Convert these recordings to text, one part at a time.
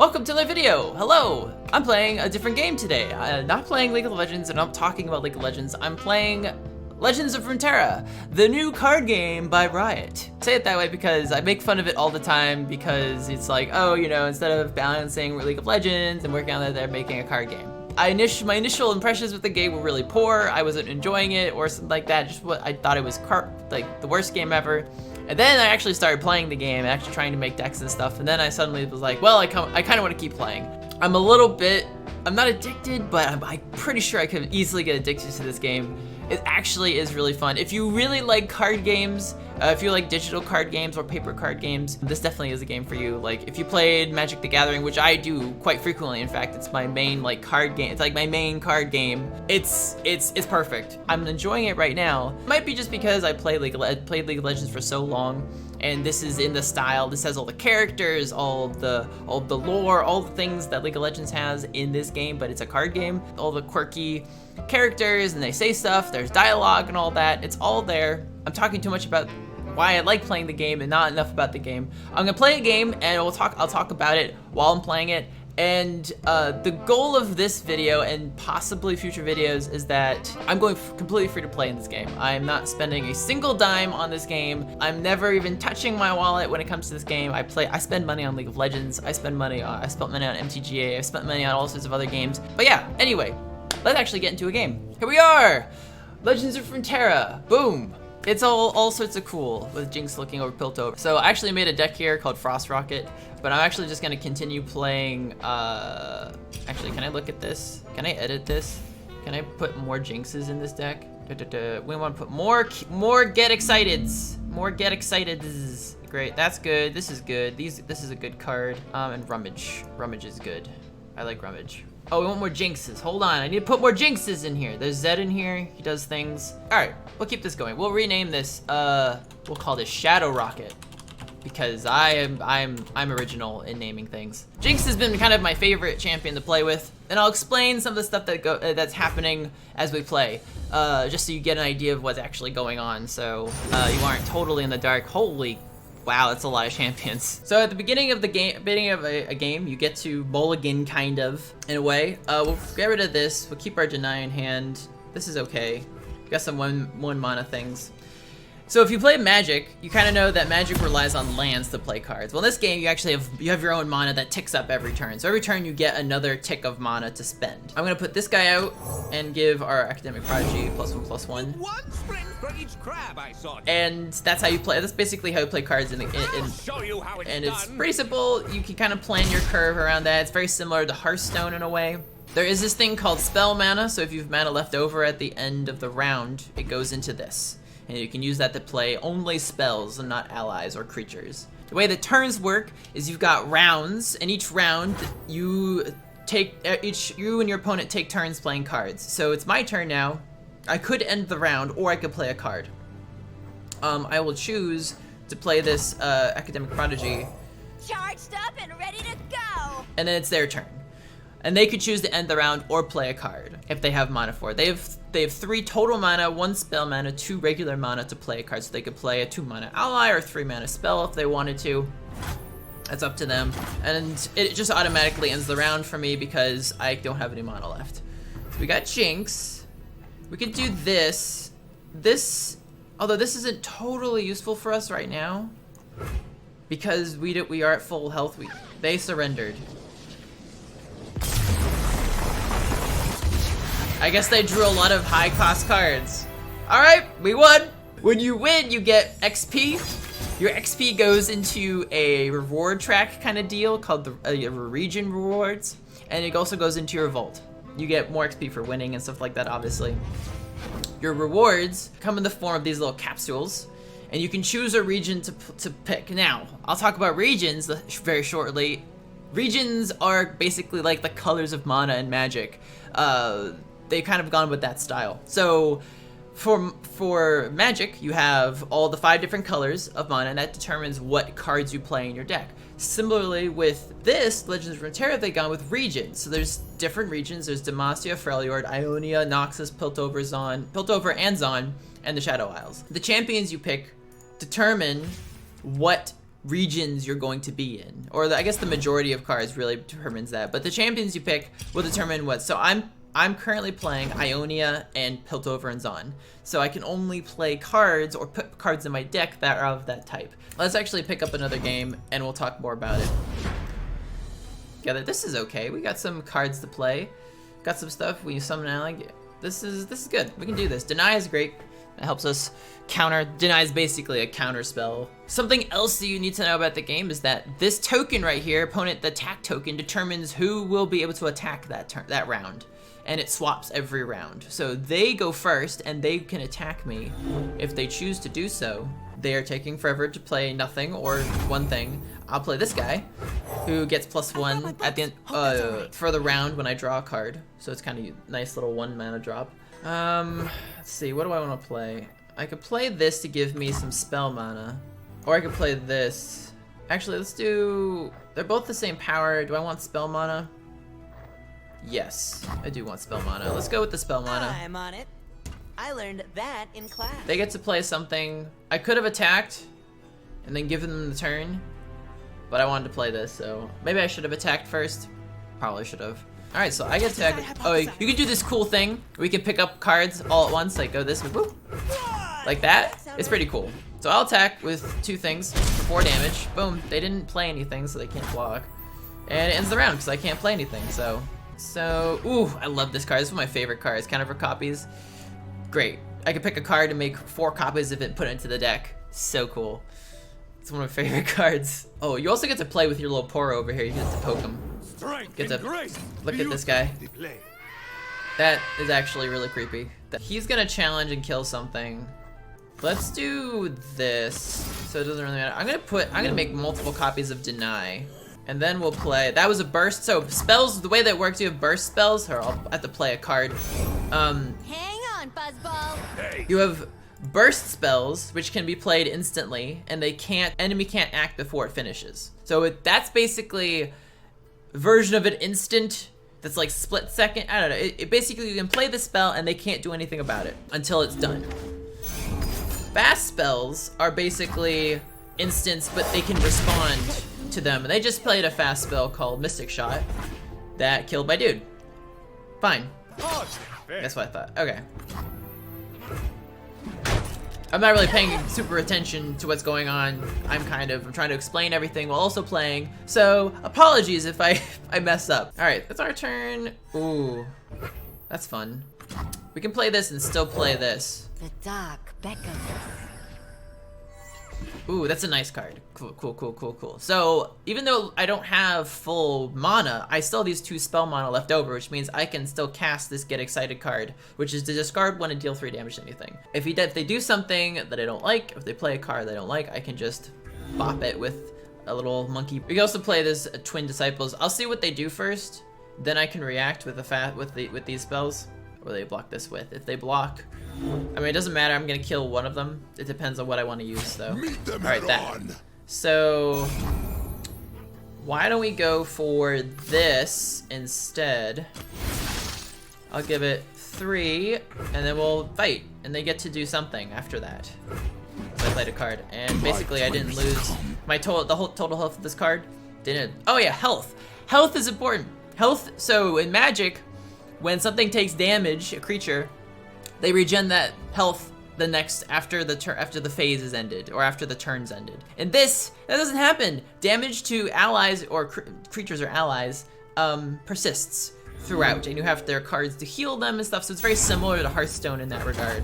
Welcome to the video! Hello! I'm playing a different game today. Not playing League of Legends, and I'm talking about League of Legends. I'm playing Legends of Runterra, the new card game by Riot. I say it that way because I make fun of it all the time because it's like, oh, you know, instead of balancing League of Legends and working on that, they're making a card game. My initial impressions with the game were really poor. I wasn't enjoying it or something like that. Just what I thought it was like the worst game ever. And then I actually started playing the game, actually trying to make decks and stuff. And then I suddenly was like, well, I kind of want to keep playing. I'm not addicted, but I'm pretty sure I could easily get addicted to this game. It actually is really fun. If you really like card games, if you like digital card games or paper card games, this definitely is a game for you. Like if you played Magic the Gathering, which I do quite frequently, in fact, it's my main card game. It's like my main card game. It's perfect. I'm enjoying it right now. It might be just because I played League of Legends for so long, and this is in the style. This has all the characters, all the lore, all the things that League of Legends has in this game, but it's a card game. All the quirky characters, and they say stuff, there's dialogue and all that. It's all there. I'm talking too much about why I like playing the game and not enough about the game. I'm gonna play a game and I'll talk about it while I'm playing it. And the goal of this video and possibly future videos is that I'm going completely free to play in this game. I'm not spending a single dime on this game. I'm never even touching my wallet when it comes to this game. I spend money on League of Legends. I spent money on MTGA. I spent money on all sorts of other games. But yeah, anyway, let's actually get into a game. Here we are! Legends of Runterra. Boom! It's all sorts of cool with Jinx looking over Piltover. So I actually made a deck here called Frost Rocket, but I'm actually just gonna continue playing, actually, can I look at this? Can I edit this? Can I put more Jinxes in this deck? We wanna put more Get Exciteds. More Get Exciteds. Great, that's good, this is good. This is a good card. And Rummage. Rummage is good. I like Rummage. Oh, we want more Jinxes. Hold on, I need to put more Jinxes in here. There's Zed in here, he does things. All right, we'll keep this going. We'll rename this, we'll call this Shadow Rocket, because I'm original in naming things. Jinx has been kind of my favorite champion to play with, and I'll explain some of the stuff that's happening as we play, just so you get an idea of what's actually going on, so you aren't totally in the dark. Holy wow, that's a lot of champions. So at the beginning of a game, you get to mulligan, kind of, in a way. We'll get rid of this. We'll keep our Deny in hand. This is okay. We got some one mana things. So if you play Magic, you kind of know that Magic relies on lands to play cards. Well, in this game, you actually have your own mana that ticks up every turn. So every turn, you get another tick of mana to spend. I'm gonna put this guy out and give our Academic Prodigy +1/+1. One sprint for each crab I saw. And that's how you play. That's basically how you play cards and it's pretty simple. You can kind of plan your curve around that. It's very similar to Hearthstone in a way. There is this thing called spell mana. So if you have mana left over at the end of the round, it goes into this. And you can use that to play only spells and not allies or creatures. The way the turns work is you've got rounds, and each round you and your opponent take turns playing cards. So it's my turn now. I could end the round, or I could play a card. I will choose to play this Academic Prodigy. Charged up and ready to go! And then it's their turn. And they could choose to end the round or play a card if they have mana for it. They have 3 total mana, 1 spell mana, 2 regular mana to play a card. So they could play a 2 mana ally or 3 mana spell if they wanted to. That's up to them. And it just automatically ends the round for me because I don't have any mana left. So we got Jinx. We could do this. Although this isn't totally useful for us right now, because we are at full health. They surrendered. I guess they drew a lot of high-cost cards. All right, we won. When you win, you get XP. Your XP goes into a reward track kind of deal called the region rewards, and it also goes into your vault. You get more XP for winning and stuff like that, obviously. Your rewards come in the form of these little capsules, and you can choose a region to pick. Now, I'll talk about regions very shortly. Regions are basically like the colors of mana in Magic. They've kind of gone with that style. So for Magic, you have all the 5 different colors of mana, and that determines what cards you play in your deck. Similarly with this, Legends of Runterra, they've gone with regions. So there's different regions. There's Demacia, Freljord, Ionia, Noxus, Piltover and Zon, and the Shadow Isles. The champions you pick determine what regions you're going to be in, or I guess the majority of cards really determines that. But the champions you pick will determine what. So I'm currently playing Ionia and Piltover and Zon, so I can only play cards or put cards in my deck that are of that type. Let's actually pick up another game and we'll talk more about it. Yeah, this is okay. We got some cards to play. Got some stuff. We summon ally. This is good. We can do this. Deny is great. It helps us counter. Deny is basically a counter spell. Something else that you need to know about the game is that this token right here, opponent, the attack token, determines who will be able to attack that round. And it swaps every round. So they go first and they can attack me if they choose to do so. They are taking forever to play nothing or one thing. I'll play this guy who gets +1 at the end for the round when I draw a card. So it's kind of nice little 1 mana drop. Let's see, what do I want to play? I could play this to give me some spell mana, or I could play this. Actually, let's do, they're both the same power. Do I want spell mana? Yes, I do want spell mana. Let's go with the spell mana. I'm on it. I learned that in class. They get to play something. I could have attacked and then given them the turn, but I wanted to play this, so maybe I should have attacked first. Probably should have. All right, so I get to attack. Oh, you can do this cool thing. We can pick up cards all at once, like go this way, whoop, like that. It's pretty cool. So I'll attack with 2 things for 4 damage. Boom, they didn't play anything, so they can't block. And it ends the round because I can't play anything, so. Ooh, I love this card. This is one of my favorite cards, counter for copies. Great. I could pick a card and make 4 copies of it, put it into the deck. So cool. It's one of my favorite cards. Oh, you also get to play with your little Poro over here. You get to poke him. Get to look at this guy. That is actually really creepy. He's gonna challenge and kill something. Let's do this. So it doesn't really matter. I'm gonna make multiple copies of Deny. And then we'll play. That was a burst. So spells, the way that works, you have burst spells, or I'll have to play a card. Hang on, Buzzball. Hey. You have burst spells, which can be played instantly, and enemy can't act before it finishes. So that's basically a version of an instant that's like split second. I don't know. It basically, you can play the spell and they can't do anything about it until it's done. Fast spells are basically instants, but they can respond to them. And they just played a fast spell called Mystic Shot that killed my dude. Fine. That's what I thought. Okay. I'm not really paying super attention to what's going on. I'm trying to explain everything while also playing. So apologies if I mess up. All right, that's our turn. Ooh, that's fun. We can play this and still play this. The dark beckons. Ooh, that's a nice card. Cool. So even though I don't have full mana, I still have these 2 spell mana left over, which means I can still cast this Get Excited card, which is to discard 1 and deal 3 damage to anything. If they do something that I don't like, if they play a card that I don't like, I can just bop it with a little monkey. We can also play this Twin Disciples. I'll see what they do first, then I can react with with these spells. Or they block this with. If they block, I mean, it doesn't matter. I'm gonna kill one of them. It depends on what I want to use, though. All right, that. So why don't we go for this instead? I'll give it 3, and then we'll fight, and they get to do something after that. So I played a card, and basically I didn't lose my the whole total health of this card. Didn't. Oh yeah, health. Health is important. Health. So in Magic, when something takes damage, a creature, they regen that health the next after the phase is ended or after the turn's ended. In this, that doesn't happen. Damage to allies or creatures or allies persists throughout, and you have their cards to heal them and stuff. So it's very similar to Hearthstone in that regard.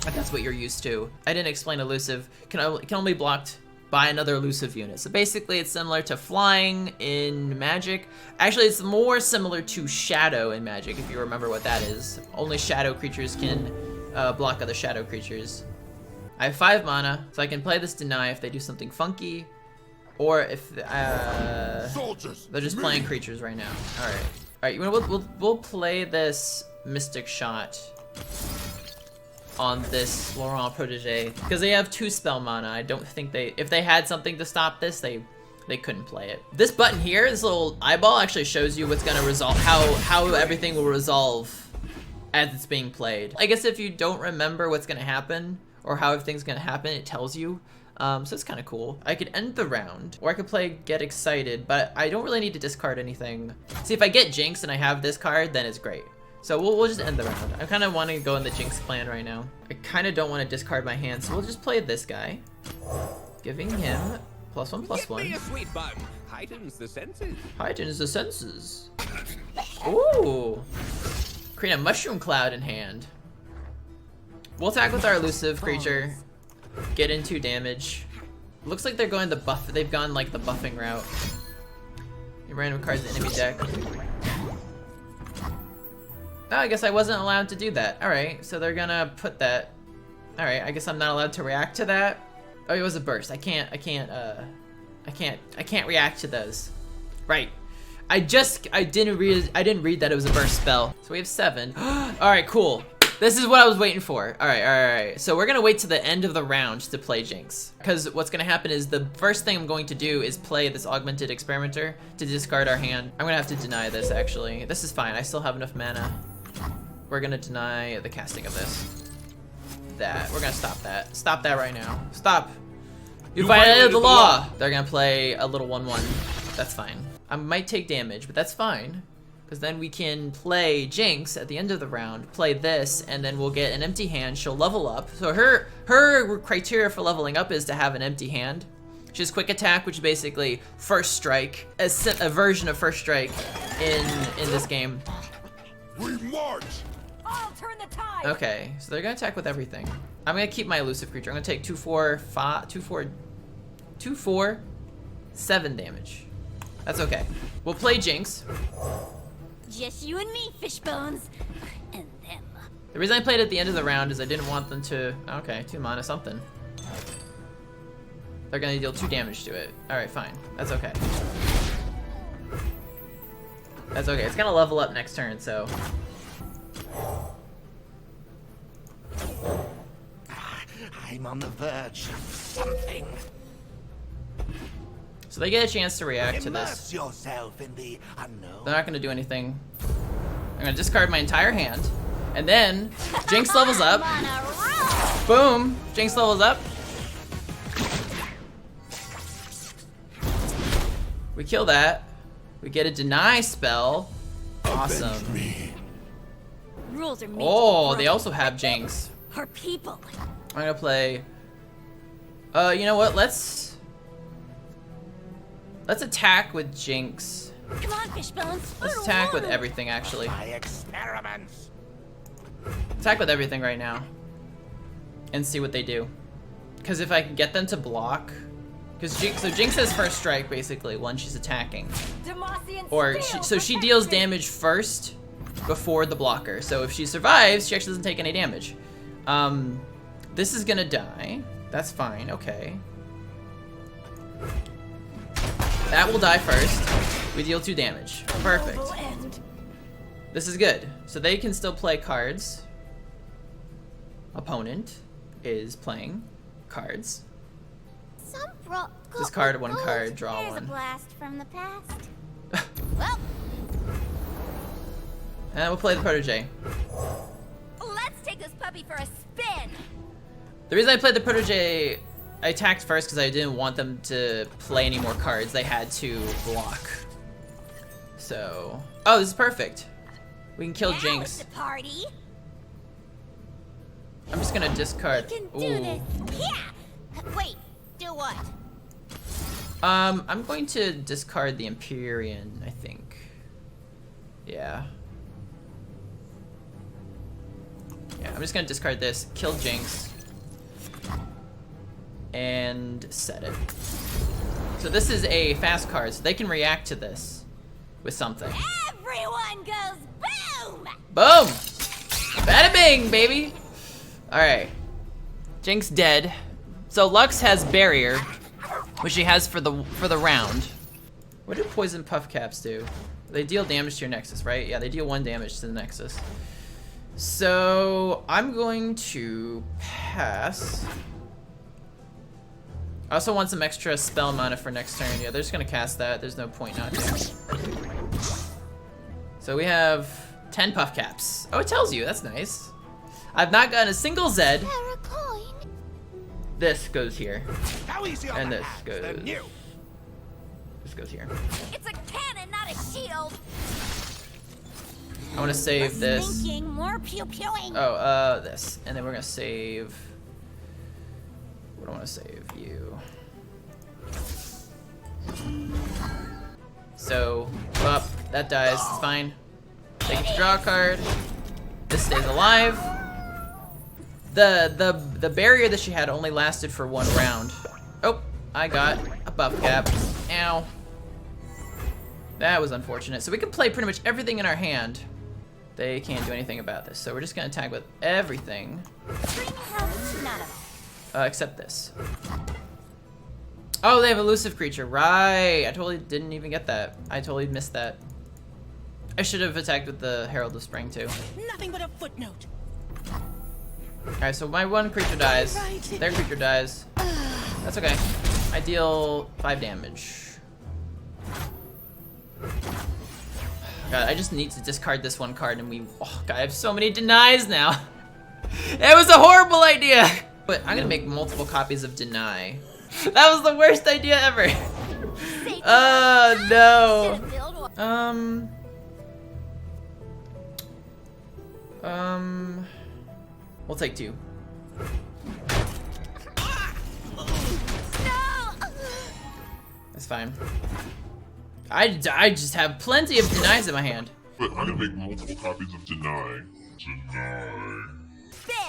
If that's what you're used to. I didn't explain elusive. Can only be blocked by another elusive unit. So basically it's similar to flying in Magic. Actually, it's more similar to Shadow in Magic, if you remember what that is. Only Shadow creatures can block other Shadow creatures. I have 5 mana, so I can play this Deny if they do something funky, or if they're just playing creatures right now. All right, you know, we'll play this Mystic Shot on this Laurent Protégé because they have 2 spell mana. I don't think if they had something to stop this, they couldn't play it. This button here, this little eyeball, actually shows you what's gonna resolve, how everything will resolve as it's being played. I guess if you don't remember what's gonna happen or how everything's gonna happen, it tells you. So it's kind of cool. I could end the round, or I could play Get Excited, but I don't really need to discard anything. See, if I get Jinx and I have this card, then it's great. So we'll just end the round. I kind of want to go in the Jinx plan right now. I kind of don't want to discard my hand, so we'll just play this guy. Giving him +1/+1. Give me a sweet bun. Heightens the senses. Heightens the senses. Ooh. Create a mushroom cloud in hand. We'll attack with our elusive creature. Get in 2 damage. Looks like they're going the buff. They've gone like the buffing route. Random cards in the enemy deck. Oh, I guess I wasn't allowed to do that. Alright, so they're gonna put that. Alright, I guess I'm not allowed to react to that. Oh, it was a burst. I can't react to those. Right. I didn't read that it was a burst spell. So we have 7. Alright, cool. This is what I was waiting for. Alright. So we're gonna wait to the end of the round to play Jinx. Because what's gonna happen is the first thing I'm going to do is play this Augmented Experimenter to discard our hand. I'm gonna have to deny this actually. This is fine, I still have enough mana. We're gonna deny the casting of this. We're gonna stop that. Stop that right now. Stop! You violated the law! They're gonna play a little 1/1. That's fine. I might take damage, but that's fine. Because then we can play Jinx at the end of the round, play this, and then we'll get an empty hand. She'll level up. So her criteria for leveling up is to have an empty hand. She has quick attack, which is basically first strike, a version of first strike in this game. We march. I'll turn the tide. Okay, so they're gonna attack with everything. I'm gonna keep my elusive creature. I'm gonna take 2, 4, 7 damage. That's okay. We'll play Jinx. Just you and me, fishbones. And them. The reason I played at the end of the round is I didn't want them to. Okay, 2 mana something. They're gonna deal 2 damage to it. Alright, fine. That's okay. That's okay. It's gonna level up next turn, so. I'm on the verge of something. So they get a chance to react to Immerse this. yourself in the unknown. They're not gonna do anything. I'm gonna discard my entire hand. And then Jinx levels up. I'm on a roll. Boom! Jinx levels up. We kill that. We get a deny spell. Awesome. Rules are made Oh, to be they also have Jinx. broken. Her people. I'm gonna play. You know what? Let's attack with Jinx. Come on, fishbones. Let's attack with everything, actually. My experiments. Attack with everything right now. And see what they do. Because if I can get them to block. Because Jinx has first strike, basically, when she's attacking. Demacian Or, steel she deals protection. damage first before the blocker. So if she survives, she actually doesn't take any damage. This is gonna die. That's fine, okay. That will die first. We deal 2 damage. Perfect. Noble end. This is good. So they can still play cards. Opponent is playing cards. Some bro- Discard 1 card, draw Here's 1. a blast from the past. Well, And we'll play the protege. let's take this puppy for a spin. The reason I played the protege, I attacked first because I didn't want them to play any more cards. They had to block. So, oh, this is perfect. We can kill Now Jinx. it's the party. I'm just gonna discard. We can do this. Yeah. Wait. Do what? I'm going to discard the Empyrean, I think. Yeah. Yeah, I'm just gonna discard this, kill Jinx, and set it. So this is a fast card, so they can react to this with something. Everyone goes boom. Boom! Bada bing, baby! Alright. Jinx dead. So Lux has barrier, which she has for the round. What do poison puff caps do? They deal damage to your nexus, right? Yeah, they deal 1 damage to the nexus. So I'm going to pass. I also want some extra spell mana for next turn. Yeah, they're just gonna cast that. There's no point not to. So we have 10 puff caps. Oh, it tells you. That's nice. I've not gotten a single Zed. this goes here. How easy on And the this hands, goes- they're new. This goes here. It's a cannon, not a shield. I want to save this. Thinking more pew pewing. Oh, this. And then we're gonna save. What do I want to save? You. So, up. That dies. It's fine. They get to draw a card. This stays alive. The barrier that she had only lasted for 1 round. Oh, I got a buff cap. Ow. That was unfortunate. So we can play pretty much everything in our hand. They can't do anything about this. So we're just gonna attack with everything. Green has none of it. Except this. Oh, they have elusive creature. Right. I totally didn't even get that. I totally missed that. I should have attacked with the Herald of Spring too. Nothing but a footnote. Alright, so my 1 creature dies. Their creature dies. That's okay. I deal 5 damage. God, I just need to discard this 1 card and we... Oh, God, I have so many denies now. It was a horrible idea. But I'm gonna make multiple copies of Deny. That was the worst idea ever. Oh, no. Should've built one. We'll take 2. No! That's fine. I just have plenty of denies in my hand. But I'm gonna make multiple copies of Deny. Spin.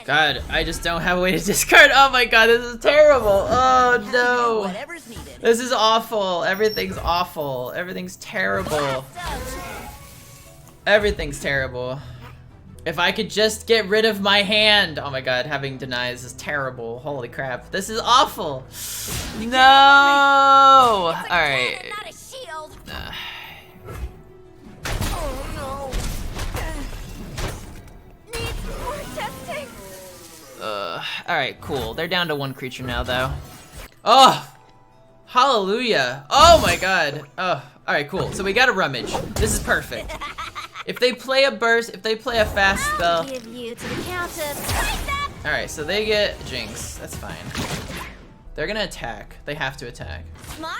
God, I just don't have a way to discard. Oh my God, this is terrible. Oh no. Whatever's needed. This is awful. Everything's awful. Everything's terrible. Everything's terrible. If I could just get rid of my hand. Oh my God, having denies is terrible. Holy crap. This is awful. No. All It's a right. cannon, not a shield. Oh no. Needs more testing. All right, cool. They're down to 1 creature now, though. Oh, hallelujah. Oh my God. Oh, all right, cool. So we got a rummage. This is perfect. If they play a burst, if they play a fast I'll spell. give you to the countess. Fight that. All right, so they get Jinx. That's fine. They're gonna attack. They have to attack. Smile.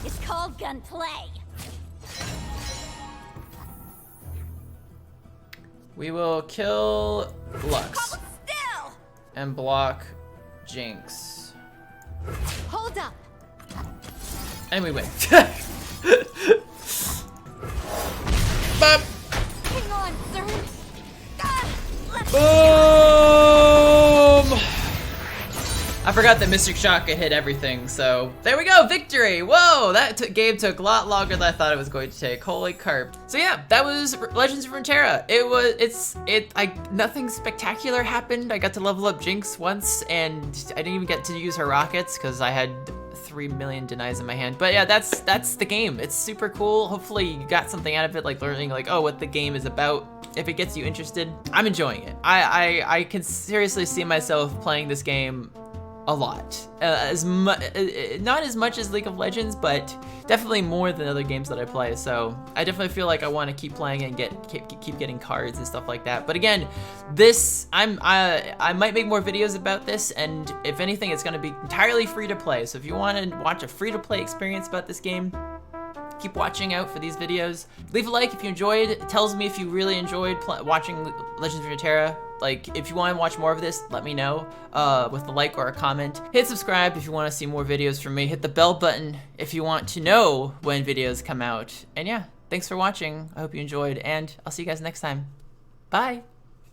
It's called gunplay. We will kill Lux Hold still. and block Jinx. Hold up. And we win. Bop. Hang on, sir. Let's Boom! I forgot that Mystic Shock could hit everything, so there we go, victory! Whoa, that game took a lot longer than I thought it was going to take. Holy carp! So yeah, that was Legends of Runeterra. Nothing spectacular happened. I got to level up Jinx once, and I didn't even get to use her rockets because I had 3 million denies in my hand. But yeah, that's the game. It's super cool. Hopefully you got something out of it, like learning like, oh, what the game is about. If it gets you interested, I'm enjoying it. I can seriously see myself playing this game a lot. Not as much as League of Legends, but definitely more than other games that I play. So I definitely feel like I want to keep playing and keep getting cards and stuff like that. But again, I might make more videos about this, and if anything, it's going to be entirely free to play. So if you want to watch a free to play experience about this game, keep watching out for these videos. Leave a like if you enjoyed. It tells me if you really enjoyed watching Legends of Runeterra. Like, if you want to watch more of this, let me know with a like or a comment. Hit subscribe if you want to see more videos from me. Hit the bell button if you want to know when videos come out. And yeah, thanks for watching. I hope you enjoyed, and I'll see you guys next time. Bye.